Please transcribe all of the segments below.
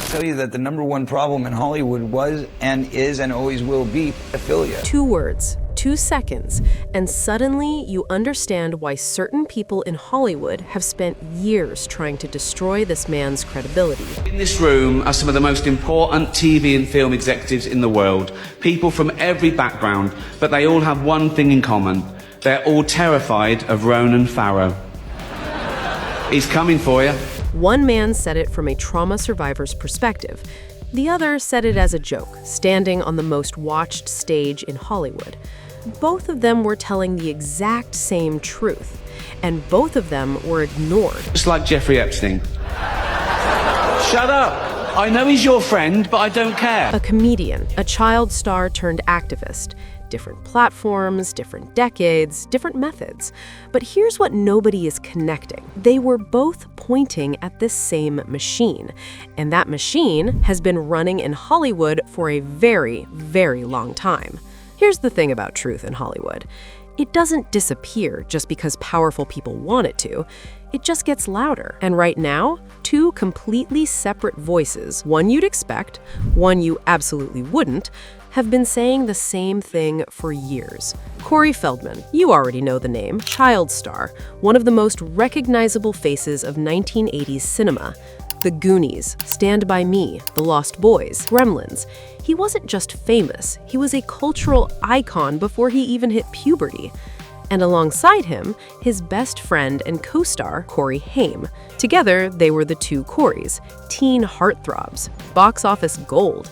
tell you that the #1 problem in Hollywood was and is and always will be pedophilia. 2 words, 2 seconds, and suddenly you understand why certain people in Hollywood have spent years trying to destroy this man's credibility. In this room are some of the most important TV and film executives in the world, people from every background, but they all have one thing in common. They're all terrified of Ronan Farrow. He's coming for you. One man said it from a trauma survivor's perspective. The other said it as a joke, standing on the most watched stage in Hollywood. Both of them were telling the exact same truth, and both of them were ignored. Just like Jeffrey Epstein. Shut up! I know he's your friend, but I don't care. A comedian, a child star turned activist. Different platforms, different decades, different methods. But here's what nobody is connecting. They were both pointing at this same machine. And that machine has been running in Hollywood for a very, very long time. Here's the thing about truth in Hollywood. It doesn't disappear just because powerful people want it to. It just gets louder. And right now, 2 completely separate voices, one you'd expect, one you absolutely wouldn't, have been saying the same thing for years. Corey Feldman, you already know the name, child star, one of the most recognizable faces of 1980s cinema. The Goonies, Stand By Me, The Lost Boys, Gremlins. He wasn't just famous, he was a cultural icon before he even hit puberty. And alongside him, his best friend and co-star, Corey Haim. Together, they were the 2 Coreys, teen heartthrobs, box office gold.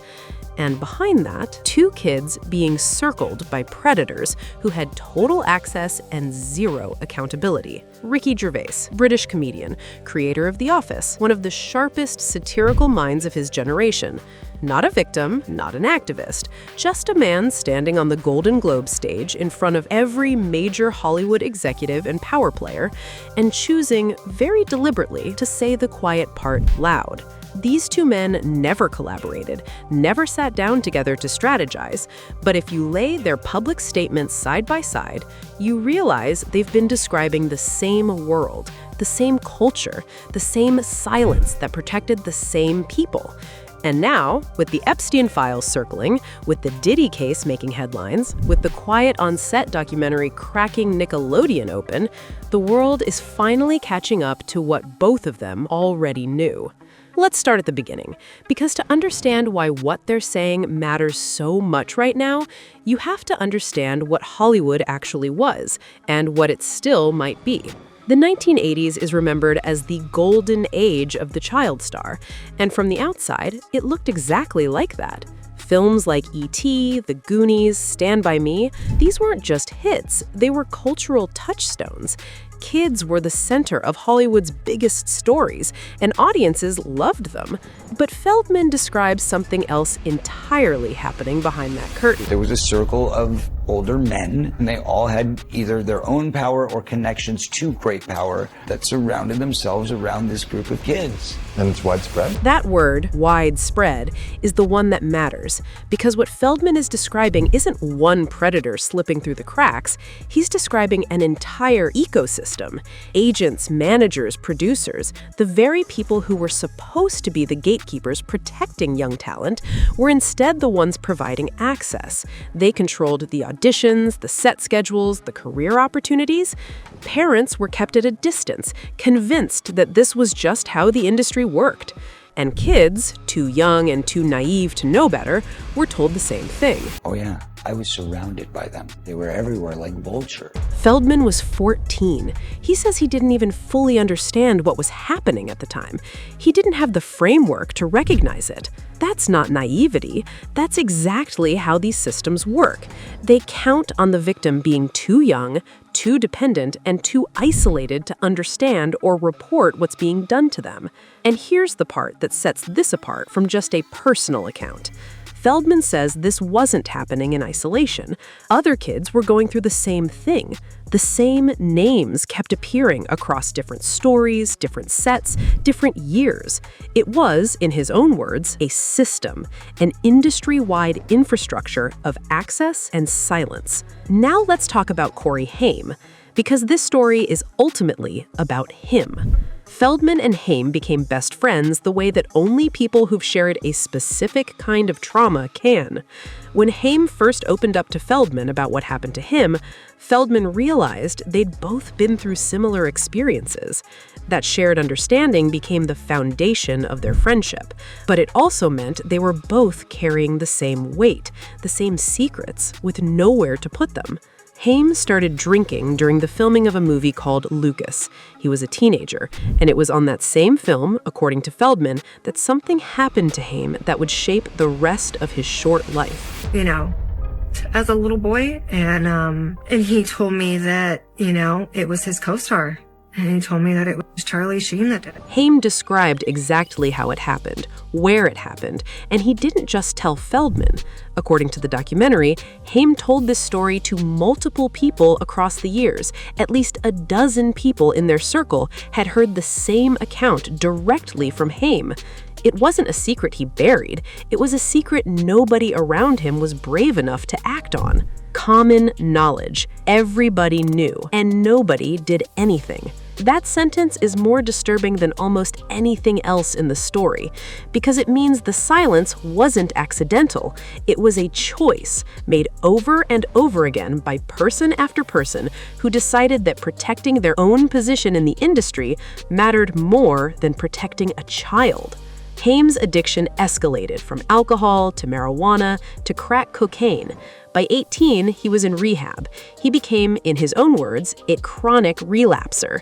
And behind that, 2 kids being circled by predators who had total access and zero accountability. Ricky Gervais, British comedian, creator of The Office, one of the sharpest satirical minds of his generation. Not a victim, not an activist, just a man standing on the Golden Globe stage in front of every major Hollywood executive and power player, and choosing very deliberately to say the quiet part loud. These 2 men never collaborated, never sat down together to strategize, but if you lay their public statements side by side, you realize they've been describing the same world, the same culture, the same silence that protected the same people. And now, with the Epstein files circling, with the Diddy case making headlines, with the Quiet on Set documentary cracking Nickelodeon open, the world is finally catching up to what both of them already knew. Let's start at the beginning, because to understand why what they're saying matters so much right now, you have to understand what Hollywood actually was, and what it still might be. The 1980s is remembered as the golden age of the child star, and from the outside, it looked exactly like that. Films like E.T., The Goonies, Stand By Me, these weren't just hits, they were cultural touchstones. Kids were the center of Hollywood's biggest stories, and audiences loved them. But Feldman describes something else entirely happening behind that curtain. There was a circle of older men, and they all had either their own power or connections to great power that surrounded themselves around this group of kids. And it's widespread? That word, widespread, is the one that matters, because what Feldman is describing isn't one predator slipping through the cracks, he's describing an entire ecosystem. Agents, managers, producers, the very people who were supposed to be the gatekeepers protecting young talent, were instead the ones providing access. They controlled the auditions, the set schedules, the career opportunities. Parents were kept at a distance, convinced that this was just how the industry worked. And kids, too young and too naive to know better, were told the same thing. Oh yeah, I was surrounded by them. They were everywhere like vultures. Feldman was 14. He says he didn't even fully understand what was happening at the time. He didn't have the framework to recognize it. That's not naivety. That's exactly how these systems work. They count on the victim being too young, too dependent, and too isolated to understand or report what's being done to them. And here's the part that sets this apart from just a personal account. Feldman says this wasn't happening in isolation. Other kids were going through the same thing. The same names kept appearing across different stories, different sets, different years. It was, in his own words, a system, an industry-wide infrastructure of access and silence. Now let's talk about Corey Haim, because this story is ultimately about him. Feldman and Haim became best friends the way that only people who've shared a specific kind of trauma can. When Haim first opened up to Feldman about what happened to him, Feldman realized they'd both been through similar experiences. That shared understanding became the foundation of their friendship, but it also meant they were both carrying the same weight, the same secrets, with nowhere to put them. Haim started drinking during the filming of a movie called Lucas. He was a teenager, and it was on that same film, according to Feldman, that something happened to Haim that would shape the rest of his short life. As a little boy, and he told me that, it was his co-star. And he told me that it was Charlie Sheen that did it. Haim described exactly how it happened, where it happened, and he didn't just tell Feldman. According to the documentary, Haim told this story to multiple people across the years. At least a dozen people in their circle had heard the same account directly from Haim. It wasn't a secret he buried. It was a secret nobody around him was brave enough to act on. Common knowledge. Everybody knew, and nobody did anything. That sentence is more disturbing than almost anything else in the story, because it means the silence wasn't accidental. It was a choice made over and over again by person after person who decided that protecting their own position in the industry mattered more than protecting a child. Haim's addiction escalated from alcohol to marijuana to crack cocaine. By 18, he was in rehab. He became, in his own words, a chronic relapser.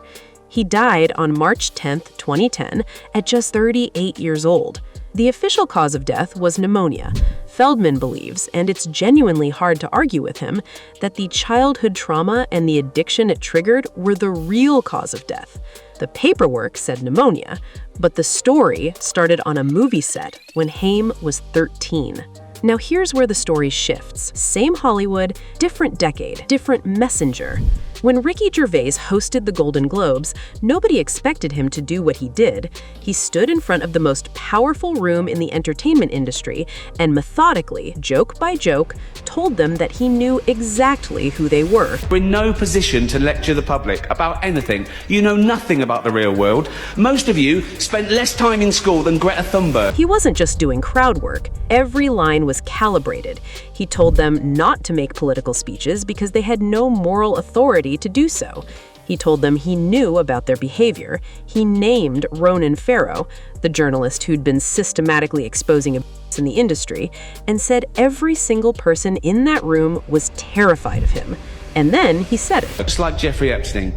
He died on March 10, 2010, at just 38 years old. The official cause of death was pneumonia. Feldman believes, and it's genuinely hard to argue with him, that the childhood trauma and the addiction it triggered were the real cause of death. The paperwork said pneumonia, but the story started on a movie set when Haim was 13. Now here's where the story shifts. Same Hollywood, different decade, different messenger. When Ricky Gervais hosted the Golden Globes, nobody expected him to do what he did. He stood in front of the most powerful room in the entertainment industry and methodically, joke by joke, told them that he knew exactly who they were. We're in no position to lecture the public about anything. You know nothing about the real world. Most of you spent less time in school than Greta Thunberg. He wasn't just doing crowd work. Every line was calibrated. He told them not to make political speeches because they had no moral authority to do so. He told them he knew about their behavior. He named Ronan Farrow, the journalist who'd been systematically exposing abuse in the industry, and said every single person in that room was terrified of him. And then he said it. Looks like Jeffrey Epstein.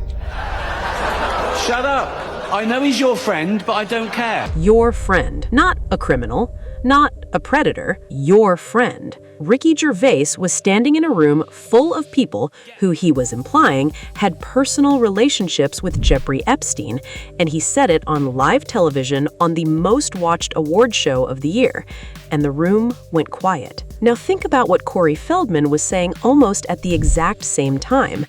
Shut up! I know he's your friend, but I don't care. Your friend. Not a criminal, not a predator, your friend. Ricky Gervais was standing in a room full of people who he was implying had personal relationships with Jeffrey Epstein, and he said it on live television on the most watched award show of the year, and the room went quiet. Now think about what Corey Feldman was saying almost at the exact same time.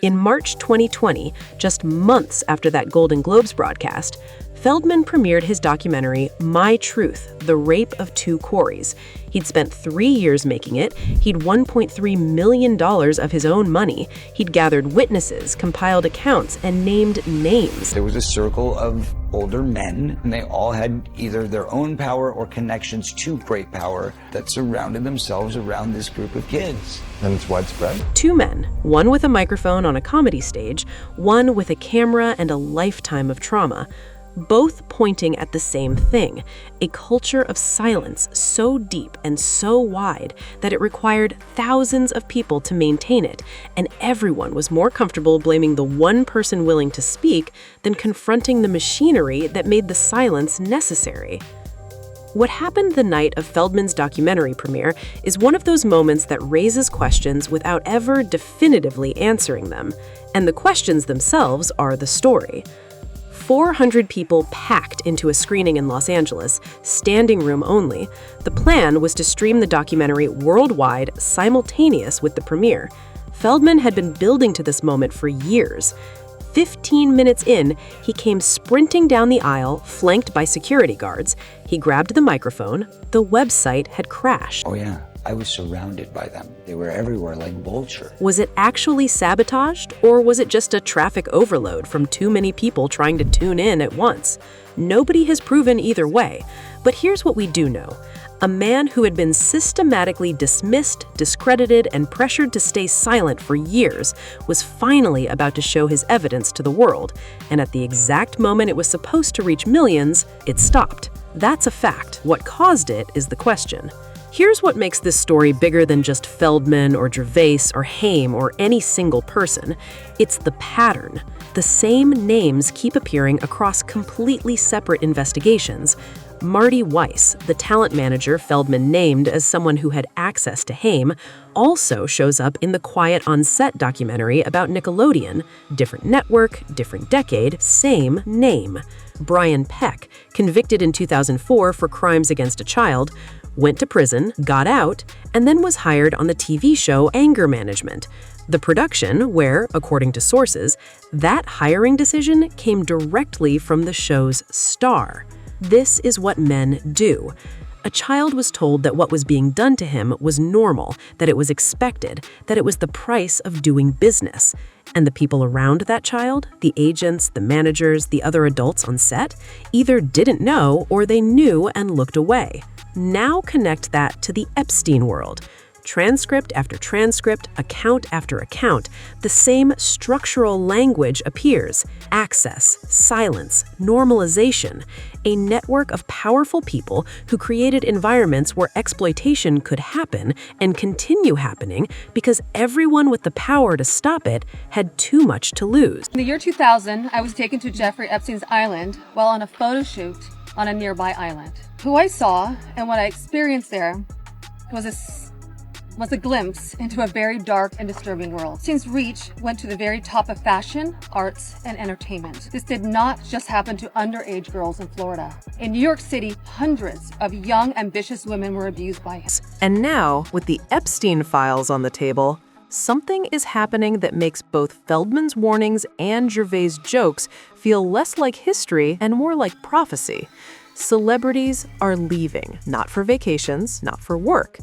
In March 2020, just months after that Golden Globes broadcast, Feldman premiered his documentary, My Truth, The Rape of Two Coreys. He'd spent 3 years making it. He'd $1.3 million of his own money. He'd gathered witnesses, compiled accounts, and named names. There was a circle of older men, and they all had either their own power or connections to great power that surrounded themselves around this group of kids. And it's widespread. 2 men, one with a microphone on a comedy stage, one with a camera and a lifetime of trauma, both pointing at the same thing, a culture of silence so deep and so wide that it required thousands of people to maintain it, and everyone was more comfortable blaming the one person willing to speak than confronting the machinery that made the silence necessary. What happened the night of Feldman's documentary premiere is one of those moments that raises questions without ever definitively answering them, and the questions themselves are the story. 400 people packed into a screening in Los Angeles, standing room only. The plan was to stream the documentary worldwide, simultaneous with the premiere. Feldman had been building to this moment for years. 15 minutes in, he came sprinting down the aisle, flanked by security guards. He grabbed the microphone. The website had crashed. Oh yeah, I was surrounded by them. They were everywhere like vultures. Was it actually sabotaged, or was it just a traffic overload from too many people trying to tune in at once? Nobody has proven either way, but here's what we do know. A man who had been systematically dismissed, discredited, and pressured to stay silent for years was finally about to show his evidence to the world, and at the exact moment it was supposed to reach millions, it stopped. That's a fact. What caused it is the question. Here's what makes this story bigger than just Feldman or Gervais or Haim or any single person. It's the pattern. The same names keep appearing across completely separate investigations. Marty Weiss, the talent manager Feldman named as someone who had access to Haim, also shows up in the Quiet on Set documentary about Nickelodeon. Different network, different decade, same name. Brian Peck, convicted in 2004 for crimes against a child, went to prison, got out, and then was hired on the TV show Anger Management. The production where, according to sources, that hiring decision came directly from the show's star. This is what men do. A child was told that what was being done to him was normal, that it was expected, that it was the price of doing business. And the people around that child, the agents, the managers, the other adults on set, either didn't know or they knew and looked away. Now connect that to the Epstein world. Transcript after transcript, account after account, the same structural language appears. Access, silence, normalization. A network of powerful people who created environments where exploitation could happen and continue happening because everyone with the power to stop it had too much to lose. In the year 2000, I was taken to Jeffrey Epstein's island while on a photo shoot on a nearby island. Who I saw and what I experienced there was a glimpse into a very dark and disturbing world. Epstein's reach went to the very top of fashion, arts, and entertainment. This did not just happen to underage girls in Florida. In New York City, hundreds of young, ambitious women were abused by him. And now, with the Epstein files on the table, something is happening that makes both Feldman's warnings and Gervais' jokes feel less like history and more like prophecy. Celebrities are leaving, not for vacations, not for work.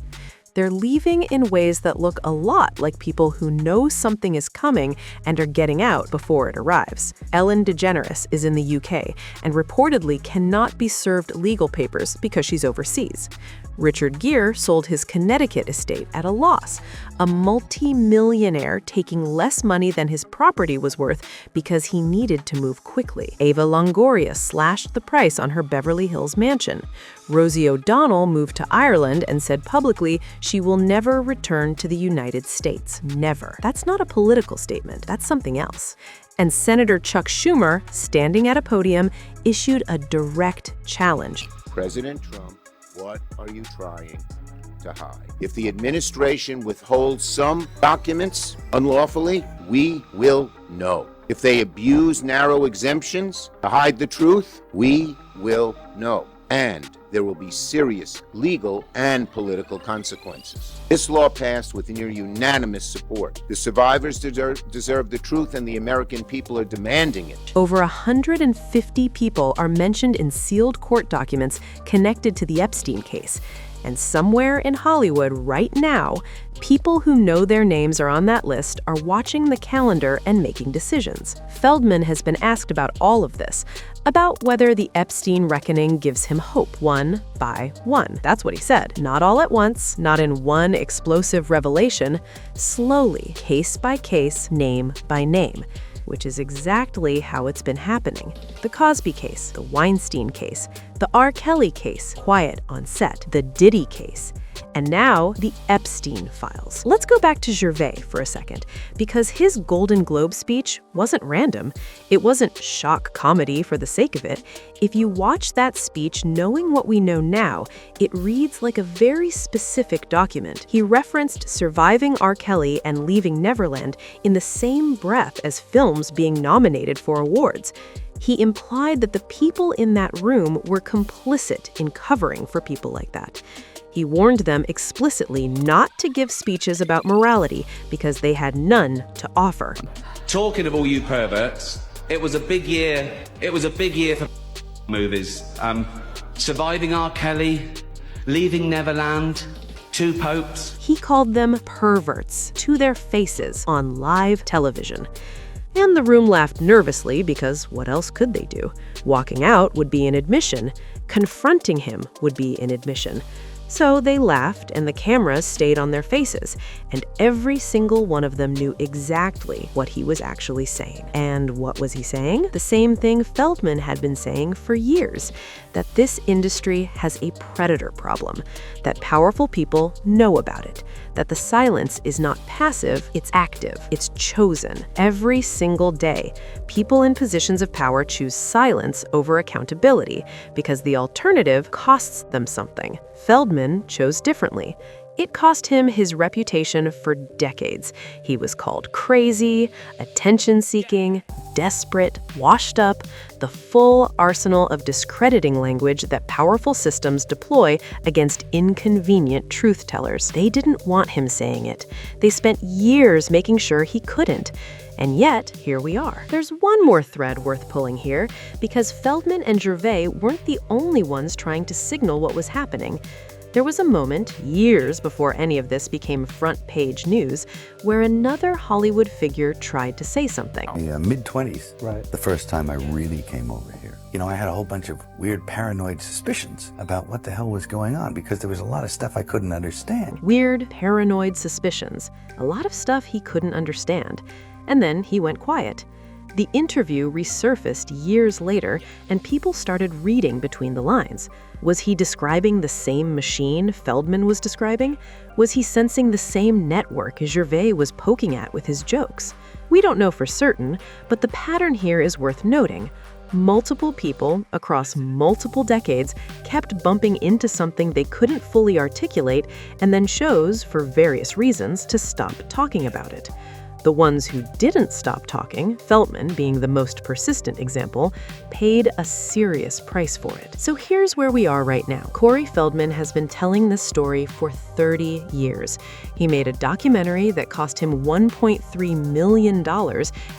They're leaving in ways that look a lot like people who know something is coming and are getting out before it arrives. Ellen DeGeneres is in the UK and reportedly cannot be served legal papers because she's overseas. Richard Gere sold his Connecticut estate at a loss, a multi-millionaire taking less money than his property was worth because he needed to move quickly. Ava Longoria slashed the price on her Beverly Hills mansion. Rosie O'Donnell moved to Ireland and said publicly she will never return to the United States. Never. That's not a political statement. That's something else. And Senator Chuck Schumer, standing at a podium, issued a direct challenge. President Trump, what are you trying to hide? If the administration withholds some documents unlawfully, we will know. If they abuse narrow exemptions to hide the truth, we will know. And there will be serious legal and political consequences. This law passed with near unanimous support. The survivors deserve the truth, and the American people are demanding it. Over 150 people are mentioned in sealed court documents connected to the Epstein case. And somewhere in Hollywood right now, people who know their names are on that list are watching the calendar and making decisions. Feldman has been asked about all of this, about whether the Epstein reckoning gives him hope, one by one. That's what he said. Not all at once, not in one explosive revelation, slowly, case by case, name by name, which is exactly how it's been happening. The Cosby case, the Weinstein case, the R. Kelly case, Quiet on Set, the Diddy case, and now the Epstein files. Let's go back to Gervais for a second, because his Golden Globe speech wasn't random. It wasn't shock comedy for the sake of it. If you watch that speech knowing what we know now, it reads like a very specific document. He referenced surviving R. Kelly and leaving Neverland in the same breath as films being nominated for awards. He implied that the people in that room were complicit in covering for people like that. He warned them explicitly not to give speeches about morality because they had none to offer. Talking of all you perverts, it was a big year. It was a big year for movies. Surviving R. Kelly, Leaving Neverland, 2 popes. He called them perverts to their faces on live television. And the room laughed nervously because what else could they do? Walking out would be an admission. Confronting him would be an admission. So they laughed, and the cameras stayed on their faces, and every single one of them knew exactly what he was actually saying. And what was he saying? The same thing Feldman had been saying for years, that this industry has a predator problem, that powerful people know about it, that the silence is not passive, it's active, it's chosen. Every single day, people in positions of power choose silence over accountability because the alternative costs them something. Feldman chose differently. It cost him his reputation for decades. He was called crazy, attention-seeking, desperate, washed up, the full arsenal of discrediting language that powerful systems deploy against inconvenient truth-tellers. They didn't want him saying it. They spent years making sure he couldn't. And yet, here we are. There's one more thread worth pulling here, because Feldman and Gervais weren't the only ones trying to signal what was happening. There was a moment, years before any of this became front-page news, where another Hollywood figure tried to say something. In the mid-20s, right, the first time I really came over here. You know, I had a whole bunch of weird paranoid suspicions about what the hell was going on because there was a lot of stuff I couldn't understand. Weird, paranoid suspicions. A lot of stuff he couldn't understand. And then he went quiet. The interview resurfaced years later, and people started reading between the lines. Was he describing the same machine Feldman was describing? Was he sensing the same network Gervais was poking at with his jokes? We don't know for certain, but the pattern here is worth noting. Multiple people across multiple decades kept bumping into something they couldn't fully articulate and then chose, for various reasons, to stop talking about it. The ones who didn't stop talking, Feldman being the most persistent example, paid a serious price for it. So here's where we are right now. Corey Feldman has been telling this story for 30 years. He made a documentary that cost him $1.3 million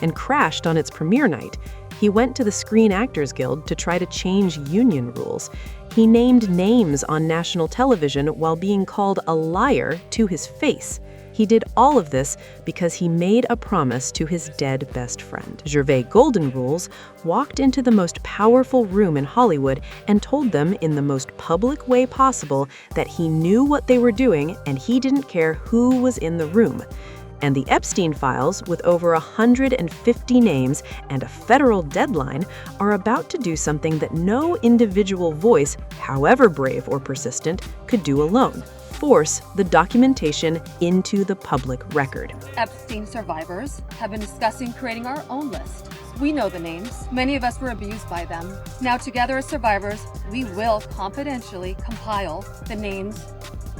and crashed on its premiere night. He went to the Screen Actors Guild to try to change union rules. He named names on national television while being called a liar to his face. He did all of this because he made a promise to his dead best friend. Gervais Golden Rules walked into the most powerful room in Hollywood and told them in the most public way possible that he knew what they were doing and he didn't care who was in the room. And the Epstein files, with over 150 names and a federal deadline, are about to do something that no individual voice, however brave or persistent, could do alone. Force the documentation into the public record. Epstein survivors have been discussing creating our own list. We know the names. Many of us were abused by them. Now, together as survivors, we will confidentially compile the names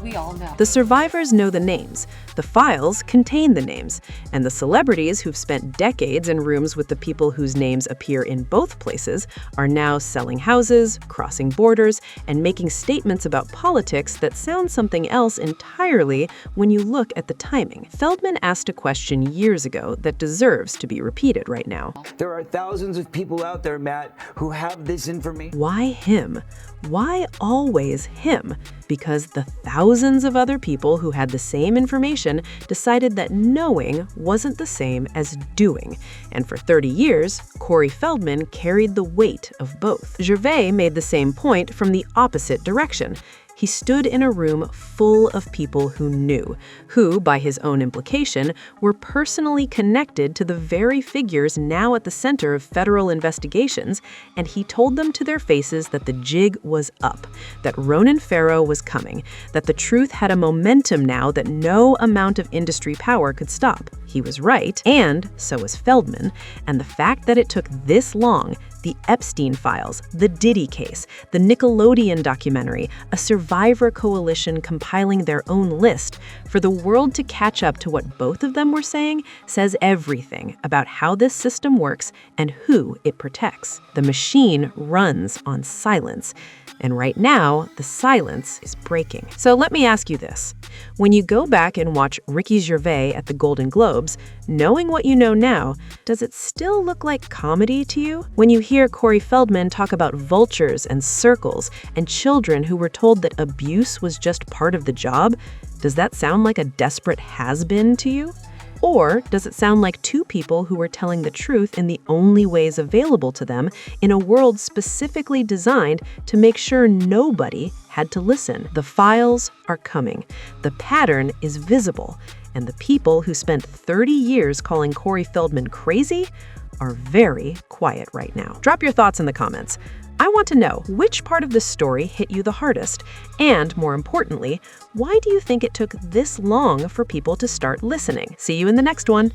we all know. The survivors know the names. The files contain the names. And the celebrities who've spent decades in rooms with the people whose names appear in both places are now selling houses, crossing borders, and making statements about politics that sound something else entirely when you look at the timing. Feldman asked a question years ago that deserves to be repeated right now. There are thousands of people out there, Matt, who have this information. Why him? Why always him? Because the thousands of other people who had the same information decided that knowing wasn't the same as doing. And for 30 years, Corey Feldman carried the weight of both. Gervais made the same point from the opposite direction. He stood in a room full of people who knew, who, by his own implication, were personally connected to the very figures now at the center of federal investigations, and he told them to their faces that the jig was up, that Ronan Farrow was coming, that the truth had a momentum now that no amount of industry power could stop. He was right, and so was Feldman, and the fact that it took this long, the Epstein files, the Diddy case, the Nickelodeon documentary, a survivor coalition compiling their own list, for the world to catch up to what both of them were saying says everything about how this system works and who it protects. The machine runs on silence. And right now, the silence is breaking. So let me ask you this. When you go back and watch Ricky Gervais at the Golden Globes, knowing what you know now, does it still look like comedy to you? When you hear Corey Feldman talk about vultures and circles and children who were told that abuse was just part of the job, does that sound like a desperate has-been to you? Or does it sound like two people who were telling the truth in the only ways available to them in a world specifically designed to make sure nobody had to listen? The files are coming. The pattern is visible. And the people who spent 30 years calling Corey Feldman crazy are very quiet right now. Drop your thoughts in the comments. I want to know which part of the story hit you the hardest, and more importantly, why do you think it took this long for people to start listening? See you in the next one.